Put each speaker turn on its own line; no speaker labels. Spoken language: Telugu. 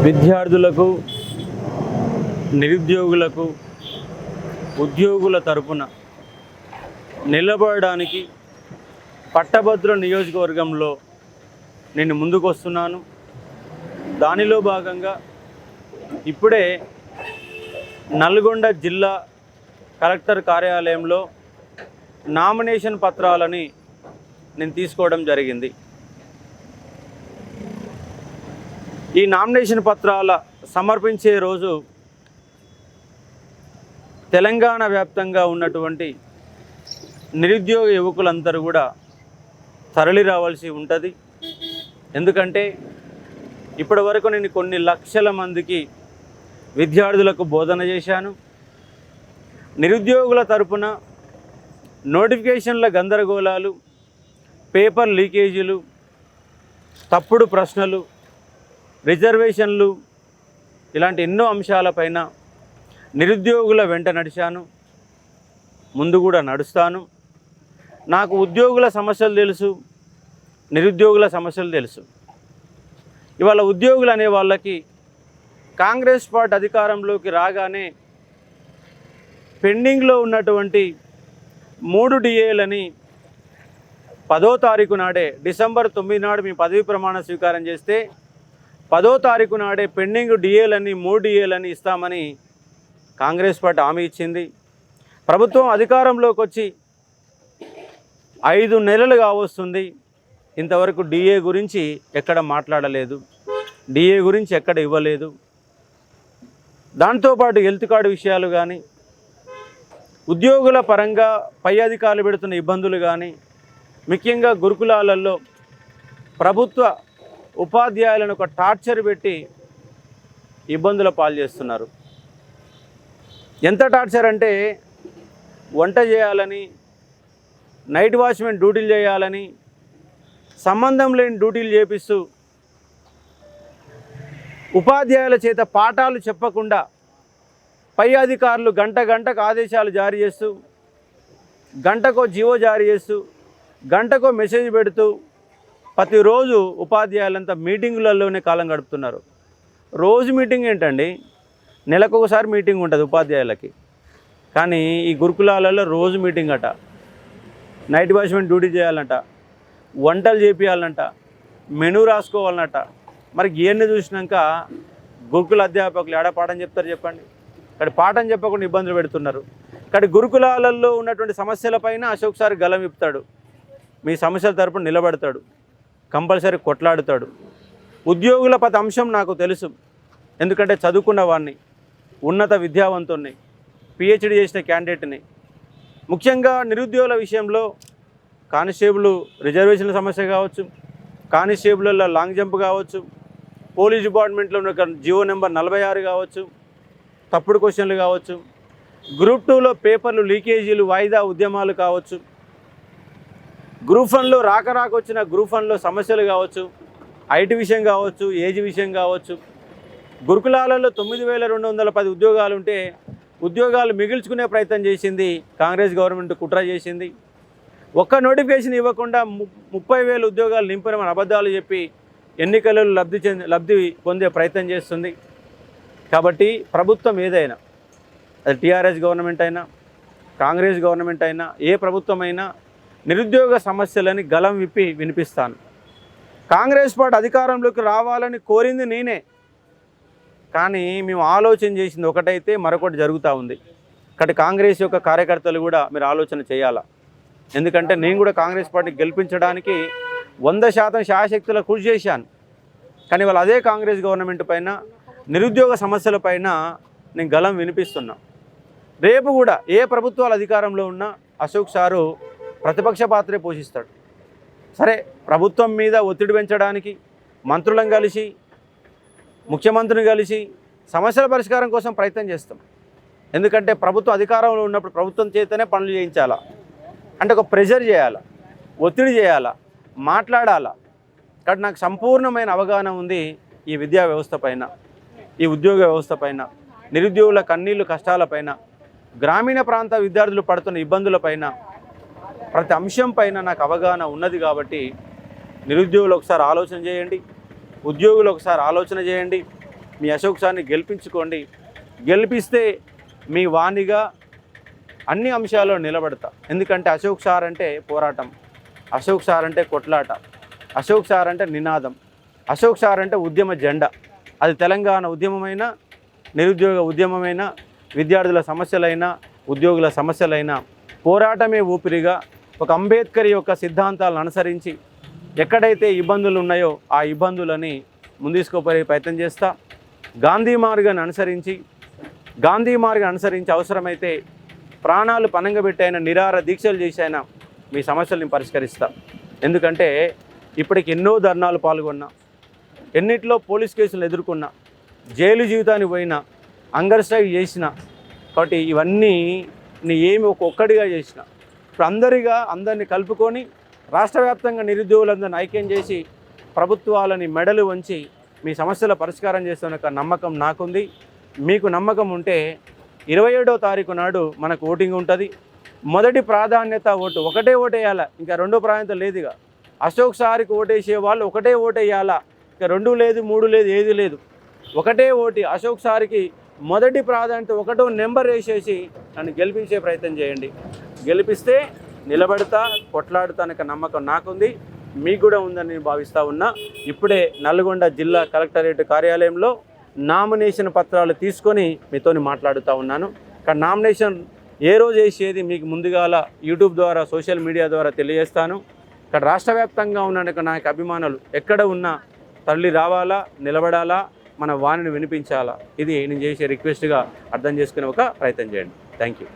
విద్యార్థులకు, నిరుద్యోగులకు, ఉద్యోగుల తరపున నిలబడడానికి పట్టభద్రుల నియోజకవర్గంలో నేను ముందుకు వస్తున్నాను. దానిలో భాగంగా ఇప్పుడే నల్గొండ జిల్లా కలెక్టర్ కార్యాలయంలో నామినేషన్ పత్రాలని నేను తీసుకోవడం జరిగింది. ఈ నామినేషన్ పత్రాల సమర్పించే రోజు తెలంగాణ వ్యాప్తంగా ఉన్నటువంటి నిరుద్యోగ యువకులందరూ కూడా తరలి రావాల్సి ఉంటుంది. ఎందుకంటే ఇప్పటి వరకు నేను కొన్ని లక్షల మందికి విద్యార్థులకు బోధన చేశాను. నిరుద్యోగుల తరపున నోటిఫికేషన్ల గందరగోళాలు, పేపర్ లీకేజీలు, తప్పుడు ప్రశ్నలు, రిజర్వేషన్లు ఇలాంటి ఎన్నో అంశాలపైన నిరుద్యోగుల వెంట నడిచాను, ముందు కూడా నడుస్తాను. నాకు ఉద్యోగుల సమస్యలు తెలుసు, నిరుద్యోగుల సమస్యలు తెలుసు. ఇవాళ ఉద్యోగులు అనే వాళ్ళకి కాంగ్రెస్ పార్టీ అధికారంలోకి రాగానే పెండింగ్లో ఉన్నటువంటి 3 డిఏలని 10వ తారీఖు నాడే, డిసెంబర్ 9 నాడు మీ పదవి ప్రమాణ స్వీకారం చేస్తే 10వ తారీఖు నాడే పెండింగ్ డిఏలని 3 డిఏలని ఇస్తామని కాంగ్రెస్ పార్టీ హామీ ఇచ్చింది. ప్రభుత్వం అధికారంలోకి వచ్చి 5 నెలలు కావస్తుంది. ఇంతవరకు డిఏ గురించి ఎక్కడ మాట్లాడలేదు, డిఏ గురించి ఎక్కడ ఇవ్వలేదు. దాంతోపాటు హెల్త్ కార్డు విషయాలు కానీ, ఉద్యోగుల పరంగా పై అధికారులు పెడుతున్న ఇబ్బందులు కానీ, ముఖ్యంగా గురుకులాలలో ప్రభుత్వ ఉపాధ్యాయులను ఒక టార్చర్ పెట్టి ఇబ్బందుల పాలు చేస్తున్నారు. ఎంత టార్చర్ అంటే వంట చేయాలని, నైట్ వాచ్మెన్ డ్యూటీలు చేయాలని, సంబంధం లేని డ్యూటీలు చేపిస్తూ ఉపాధ్యాయుల చేత పాఠాలు చెప్పకుండా పై అధికారులు గంటకు ఆదేశాలు జారీ చేస్తూ, గంటకో జీవో జారీ చేస్తూ, గంటకో మెసేజ్ పెడుతూ ప్రతిరోజు ఉపాధ్యాయులంతా మీటింగులలోనే కాలం గడుపుతున్నారు. రోజు మీటింగ్ ఏంటండి, నెలకొకసారి మీటింగ్ ఉంటుంది ఉపాధ్యాయులకి. కానీ ఈ గురుకులాలలో రోజు మీటింగ్ అట, నైట్ వాచ్మెన్ డ్యూటీ చేయాలంట, వంటలు చేపియాలంట, మెనూ రాసుకోవాలన్నట. మరి ఇవన్నీ చూసినాక గురుకుల అధ్యాపకులు ఏడ పాఠం చెప్తారు చెప్పండి? ఇక్కడ పాఠం చెప్పకుండా ఇబ్బందులు పెడుతున్నారు. ఇక్కడ గురుకులాలలో ఉన్నటువంటి సమస్యలపైన అశోక్ సార్ గలం ఇప్పుతాడు, మీ సమస్యల తరపున నిలబడతాడు, కంపల్సరీ కొట్లాడుతాడు. ఉద్యోగుల ప్రతి అంశం నాకు తెలుసు, ఎందుకంటే చదువుకున్న వాడిని, ఉన్నత విద్యావంతుణ్ణి, పిహెచ్డి చేసిన క్యాండిడేట్ని. ముఖ్యంగా నిరుద్యోగుల విషయంలో కానిస్టేబుల్ రిజర్వేషన్ల సమస్య కావచ్చు, కానిస్టేబుల్లో లాంగ్ జంప్ కావచ్చు, పోలీస్ డిపార్ట్మెంట్లో ఉన్న జీవో నెంబర్ 46 కావచ్చు, తప్పుడు క్వశ్చన్లు కావచ్చు, గ్రూప్ 2లో పేపర్లు లీకేజీలు, వాయిదా ఉద్యమాలు కావచ్చు, గ్రూప్ 1లో రాకొచ్చిన గ్రూప్ 1లో సమస్యలు కావచ్చు, ఐటీ విషయం కావచ్చు, ఏజ్ విషయం కావచ్చు. గురుకులాలలో 9210 ఉద్యోగాలు ఉంటే ఉద్యోగాలు మిగిల్చుకునే ప్రయత్నం చేసింది కాంగ్రెస్ గవర్నమెంట్, కుట్ర చేసింది. ఒక్క నోటిఫికేషన్ ఇవ్వకుండా 30,000 ఉద్యోగాలు నింపినమని అబద్ధాలు చెప్పి ఎన్నికలలో లబ్ధి పొందే ప్రయత్నం చేస్తుంది. కాబట్టి ప్రభుత్వం ఏదైనా, అది టీఆర్ఎస్ గవర్నమెంట్ అయినా, కాంగ్రెస్ గవర్నమెంట్ అయినా, ఏ ప్రభుత్వం అయినా నిరుద్యోగ సమస్యలని గలం విప్పి వినిపిస్తాను. కాంగ్రెస్ పార్టీ అధికారంలోకి రావాలని కోరింది నేనే, కానీ మేము ఆలోచన చేసింది ఒకటైతే మరొకటి జరుగుతూ ఉంది. కాబట్టి కాంగ్రెస్ యొక్క కార్యకర్తలు కూడా మీరు ఆలోచన చేయాలా. ఎందుకంటే నేను కూడా కాంగ్రెస్ పార్టీ గెలిపించడానికి 100% శాయశక్తుల కృషి చేశాను. కానీ వాళ్ళు అదే కాంగ్రెస్ గవర్నమెంట్ పైన, నిరుద్యోగ సమస్యలపైన నేను గలం వినిపిస్తున్నా. రేపు కూడా ఏ ప్రభుత్వాలు అధికారంలో ఉన్నా అశోక్ సారు ప్రతిపక్ష పాత్రే పోషిస్తాడు. సరే, ప్రభుత్వం మీద ఒత్తిడి పెంచడానికి మంత్రులను కలిసి, ముఖ్యమంత్రిని కలిసి సమస్యల పరిష్కారం కోసం ప్రయత్నం చేస్తాం. ఎందుకంటే ప్రభుత్వం అధికారంలో ఉన్నప్పుడు ప్రభుత్వం చేతనే పనులు చేయించాలా, అంటే ఒక ప్రెషర్ చేయాలా, ఒత్తిడి చేయాలా, మాట్లాడాలా. కాబట్టి నాకు సంపూర్ణమైన అవగాహన ఉంది ఈ విద్యా వ్యవస్థ పైన, ఈ ఉద్యోగ వ్యవస్థ పైన, నిరుద్యోగుల కన్నీళ్ళు కష్టాలపైన, గ్రామీణ ప్రాంత విద్యార్థులు పడుతున్న ఇబ్బందులపైన, ప్రతి అంశం పైన నాకు అవగాహన ఉన్నది. కాబట్టి నిరుద్యోగులు ఒకసారి ఆలోచన చేయండి, ఉద్యోగులు ఒకసారి ఆలోచన చేయండి. మీ అశోక్ సార్ని గెలిపించుకోండి. గెలిపిస్తే మీ వాణిగా అన్ని అంశాల్లో నిలబడతా. ఎందుకంటే అశోక్ సార్ అంటే పోరాటం, అశోక్ సార్ అంటే కొట్లాట, అశోక్ సార్ అంటే నినాదం, అశోక్ సార్ అంటే ఉద్యమ జెండా. అది తెలంగాణ ఉద్యమమైన, నిరుద్యోగ ఉద్యమమైన, విద్యార్థుల సమస్యలైనా, ఉద్యోగుల సమస్యలైనా పోరాటమే ఊపిరిగా ఒక అంబేద్కర్ యొక్క సిద్ధాంతాలను అనుసరించి ఎక్కడైతే ఇబ్బందులు ఉన్నాయో ఆ ఇబ్బందులని ముందీసుకుపోయే ప్రయత్నం చేస్తా. గాంధీ మార్గాన్ని అనుసరించి అవసరమైతే ప్రాణాలు పణంగా పెట్టైనా, నిరాహార దీక్షలు చేసైనా మీ సమస్యల్ని పరిష్కరిస్తా. ఎందుకంటే ఇప్పటికి ఎన్నో ధర్నాలు పాల్గొన్నా, ఎన్నిట్లో పోలీస్ కేసులు ఎదుర్కొన్నా, జైలు జీవితానికి పోయినా, హంగర్ స్ట్రైక్ చేసిన. కాబట్టి ఇవన్నీ ఏమి ఒక్కొక్కడిగా చేసిన. ఇప్పుడు అందరినీ కలుపుకొని రాష్ట్ర వ్యాప్తంగా నిరుద్యోగులందరినీ ఐక్యం చేసి ప్రభుత్వాలని మెడలు వంచి మీ సమస్యల పరిష్కారం చేస్తున్న నమ్మకం నాకుంది. మీకు నమ్మకం ఉంటే 27వ తారీఖు నాడు మనకు ఓటింగ్ ఉంటుంది. మొదటి ప్రాధాన్యత ఓటు, ఒకటే ఓటు వేయాలా, ఇంకా రెండో ప్రాధాన్యత లేదుగా. అశోక్ సార్కి ఓటేసే వాళ్ళు ఒకటే ఓటు వేయాలా, ఇంకా 2 లేదు 3 లేదు ఏది లేదు, ఒకటే ఓటు. అశోక్ సార్కి మొదటి ప్రాధాన్యత ఒకటో నెంబర్ వేసేసి నన్ను గెలిపించే ప్రయత్నం చేయండి. గెలిపిస్తే నిలబడతా, కొట్లాడుతా అనే నమ్మకం నాకుంది, మీకు కూడా ఉందని నేను భావిస్తూ ఉన్నా. ఇప్పుడే నల్గొండ జిల్లా కలెక్టరేట్ కార్యాలయంలో నామినేషన్ పత్రాలు తీసుకొని మీతోని మాట్లాడుతూ ఉన్నాను. కానీ నామినేషన్ ఏ రోజు వేసేది మీకు ముందుగాల యూట్యూబ్ ద్వారా, సోషల్ మీడియా ద్వారా తెలియజేస్తాను. ఇక్కడ రాష్ట్ర వ్యాప్తంగా ఉన్న నాకు అభిమానులు ఎక్కడ ఉన్నా తరలి రావాలా, నిలబడాలా, మన వాణిని వినిపించాలా. ఇది నేను చేసే రిక్వెస్ట్గా అర్థం చేసుకునే ఒక ప్రయత్నం చేయండి. Thank you.